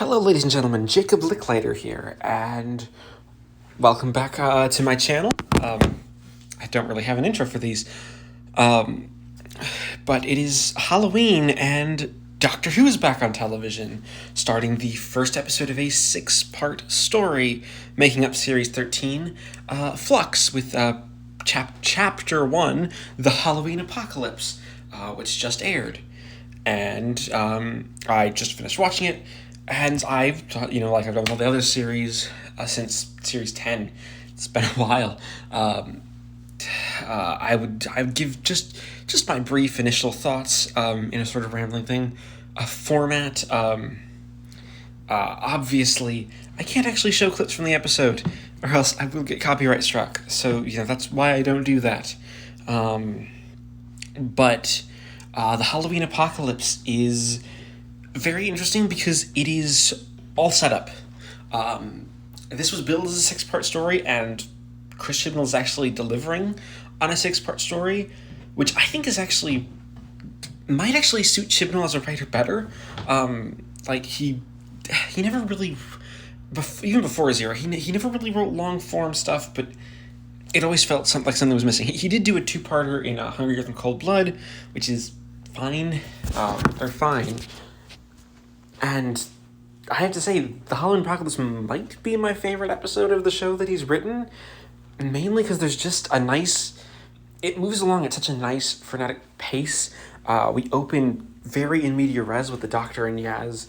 Hello, ladies and gentlemen, Jacob Licklider here, and welcome back to my channel. I don't really have an intro for these, but it is Halloween, and Doctor Who is back on television, starting the first episode of a 6-part story, making up Series 13, Flux, with Chapter 1, The Halloween Apocalypse, which just aired. And I just finished watching it, and I've like I've done with all the other series since Series 10. It's been a while. I would give just my brief initial thoughts in a sort of rambling thing. A format. Obviously, I can't actually show clips from the episode, or else I will get copyright struck. So that's why I don't do that. But the Halloween Apocalypse is very interesting because it is all set up. This was billed as a 6-part story, and Chris Chibnall is actually delivering on a 6-part story, which I think might actually suit Chibnall as a writer better. He never really, even before his era, he never really wrote long form stuff, but it always felt like something was missing. He did do a 2-parter in Hungrier Than Cold Blood, which is fine. They're fine. And I have to say, The Halloween Apocalypse might be my favorite episode of the show that he's written, mainly because there's just it moves along at such a nice, frenetic pace. We open very in media res with the Doctor and Yaz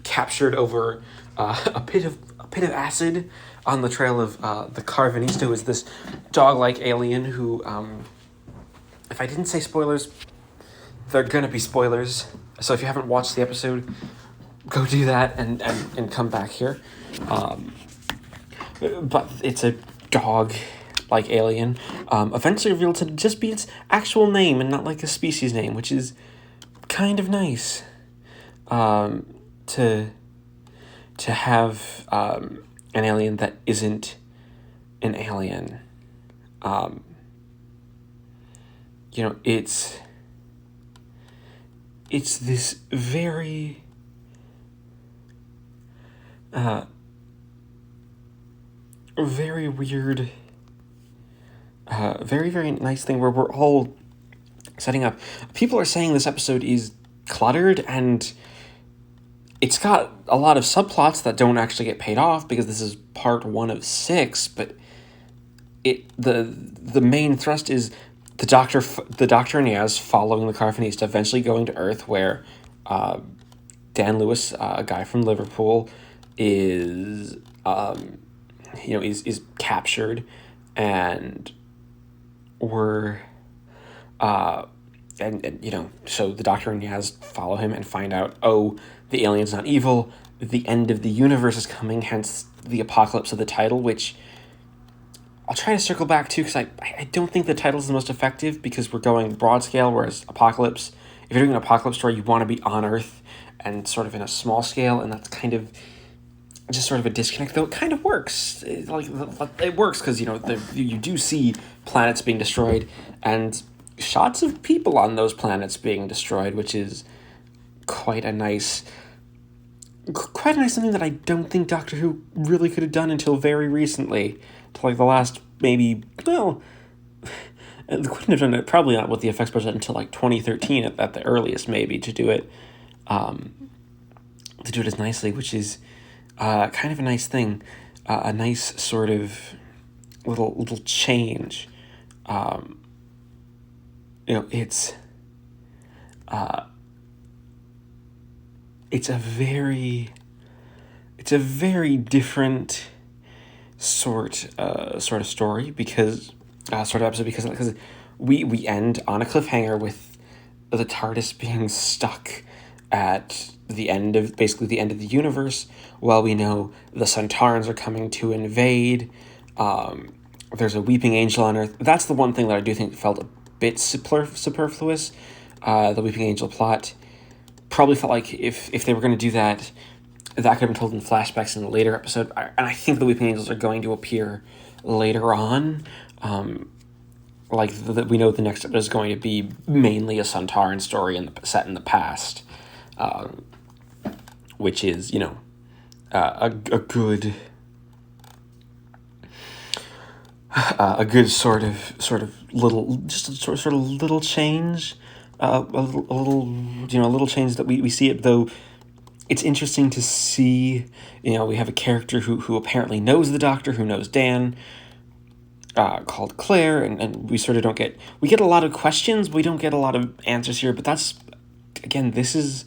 captured over a pit of acid on the trail of the Carvanista, who is this dog-like alien who, if I didn't say spoilers, they're gonna be spoilers. So if you haven't watched the episode, go do that and come back here. But it's a dog-like alien, eventually revealed to just be its actual name and not like a species name, which is kind of nice. To have an alien that isn't an alien. It's this very very weird, very, very nice thing where we're all setting up. People are saying this episode is cluttered, and it's got a lot of subplots that don't actually get paid off because this is part 1 of 6, but the main thrust is the Doctor and Yaz following the Carvanista, eventually going to Earth, where Dan Lewis, a guy from Liverpool, is captured, and we're so the Doctor and Yaz follow him and find out, the alien's not evil, the end of the universe is coming, hence the apocalypse of the title, which I'll try to circle back to, because I don't think the title's the most effective, because we're going broad scale, whereas Apocalypse, if you're doing an Apocalypse story, you want to be on Earth and sort of in a small scale, and that's kind of just sort of a disconnect, though it kind of works. It works because, you do see planets being destroyed and shots of people on those planets being destroyed, which is quite a nice something that I don't think Doctor Who really could have done until very recently. To the last, maybe, they couldn't have done it, probably not with the effects budget, until 2013 at the earliest, maybe, to do it as nicely, which is kind of a nice thing, a nice sort of little change. It's a very different sort of story, because we end on a cliffhanger with the TARDIS being stuck at the end of the universe, while we know the Centaurans are coming to invade. There's a weeping angel on Earth. That's the one thing that I do think felt a bit superfluous. The weeping angel plot probably felt like if they were going to do that could have been told in flashbacks in a later episode, and I think the weeping angels are going to appear later on. We know the next episode is going to be mainly a Centauran story set in the past, which is, a good sort of little, just a sort of little change, a little change that we see it, though. It's interesting to see, we have a character who apparently knows the Doctor, who knows Dan, called Claire, and we sort of we get a lot of questions, we don't get a lot of answers here, but that's, again, this is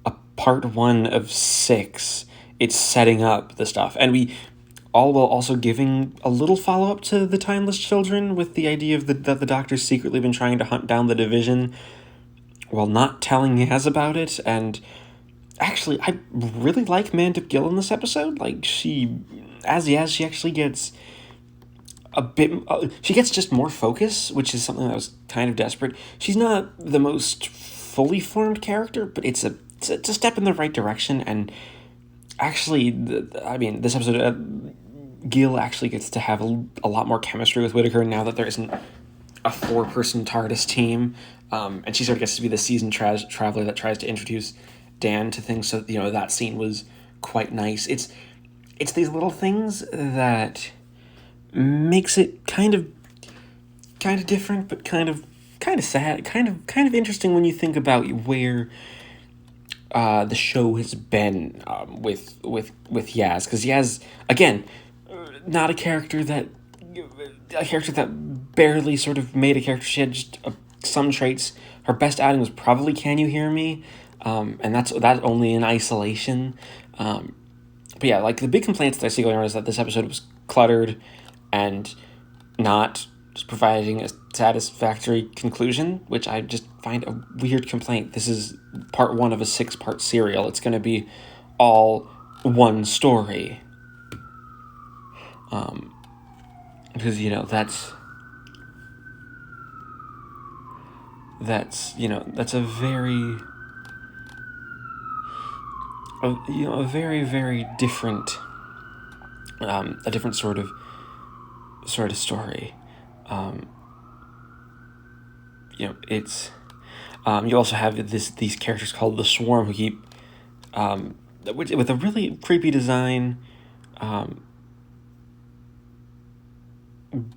a part 1 of 6. It's setting up the stuff, and we all while also giving a little follow-up to the Timeless Children, with the idea that the Doctor's secretly been trying to hunt down the Division while not telling Yaz about it. And actually, I really like Mandip Gill in this episode. Like, she actually gets a bit, she gets just more focus, which is something that was kind of desperate. She's not the most fully formed character, but it's a step in the right direction. And actually, this episode, Gill actually gets to have a lot more chemistry with Whittaker now that there isn't a 4-person TARDIS team, and she sort of gets to be the seasoned traveler that tries to introduce Dan to things. So that scene was quite nice. It's these little things that makes it kind of different, but kind of sad, kind of interesting when you think about where the show has been with Yaz, because Yaz, again, not a character that barely sort of made a character. She had just some traits. Her best outing was probably "Can You Hear Me?" And that's only in isolation. But yeah, like, the big complaints that I see going on is that this episode was cluttered and not just providing a satisfactory conclusion, which I just find a weird complaint. This is part 1 of a 6-part serial. It's going to be all one story. Because, that's a very, a very, very different, a different sort of story. It's, you also have these characters called the Swarm, who keep, with a really creepy design,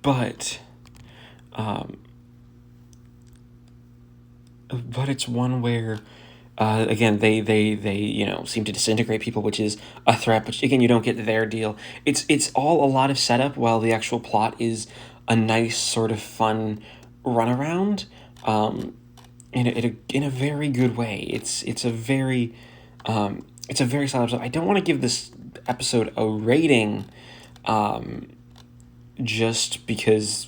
but it's one where, again, they seem to disintegrate people, which is a threat, but again, you don't get their deal. It's all a lot of setup, while the actual plot is a nice sort of fun runaround, in a very good way. It's a very solid episode. I don't want to give this episode a rating, just because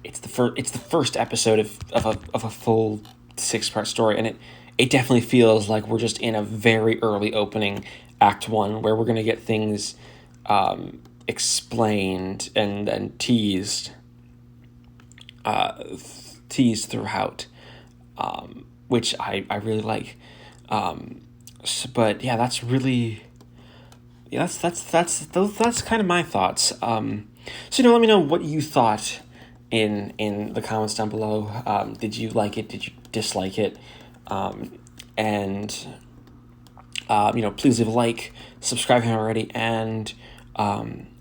it's the first episode of a full 6-part story, and it definitely feels like we're just in a very early opening, Act 1, where we're going to get things explained and teased throughout, which I really like. But yeah, that's really, that's kind of my thoughts. So let me know what you thought in the comments down below. Did you like it? Did you dislike it? And please leave a like, subscribe if you haven't already, and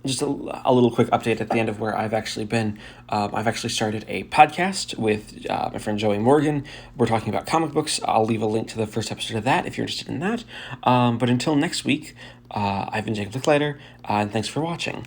just a little quick update at the end of where I've actually been. I've actually started a podcast with my friend Joey Morgan. We're talking about comic books. I'll leave a link to the first episode of that if you're interested in that. But until next week, I've been Jacob Licklider, and thanks for watching.